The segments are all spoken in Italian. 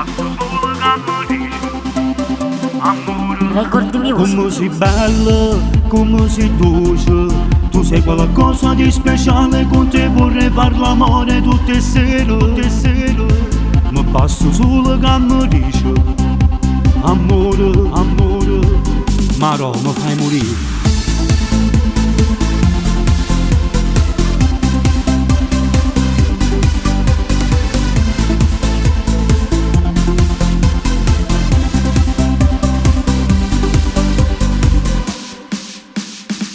passo solo che mi dici amore. Record Music. Come sei bella, come sei dolce, tu sei qualcosa di speciale, con te vorrei far l'amore tutte sere, tutte sere. Ma passo solo che mi dici amore, amore, ma no, mi fai morire.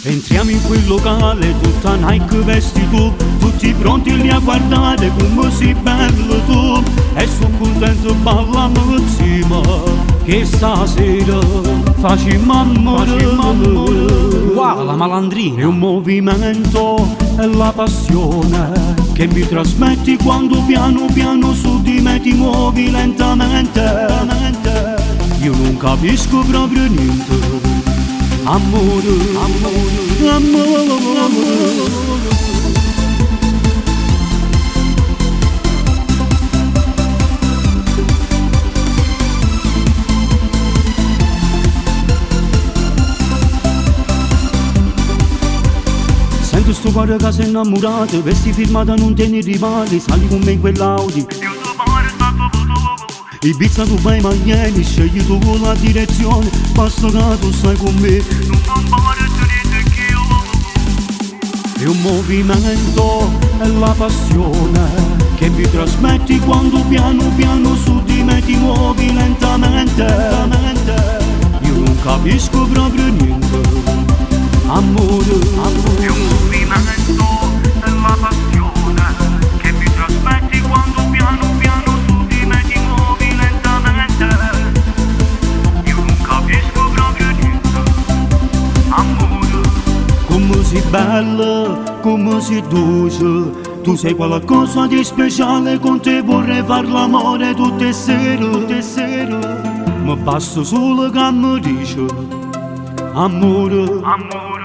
Entriamo in quel locale, tutta Nike vesti tu, tutti pronti lì a guardare come sei bello tu. E sono contento ballando insieme, che stasera facciamo amore. Wow, la malandrina. È un movimento, è la passione che mi trasmetti quando piano piano su di me ti muovi lentamente. Io non capisco proprio niente. Amore, amore, amore, amore. Sento sto cuore che sei innamorato, vesti firmata non tieni rivali, sali con me in quell'Audi. Ibiza tu vai ma vieni, scegli tu con la direzione, basta che tu stai con me. È un movimento, è la passione che mi trasmetti quando piano piano su di me ti muovi lentamente. Io non capisco proprio niente. Amore, amore. È un movimento, è la passione che mi trasmetti quando piano piano su di me ti muovi lentamente. Io non capisco proprio niente. Amore. Come sei bella, come sei dolce, tu sei qualcosa di speciale, con te vorrei far l'amore tutte sere, tutte sere. Ma basta solo che mi dici amore, Amore.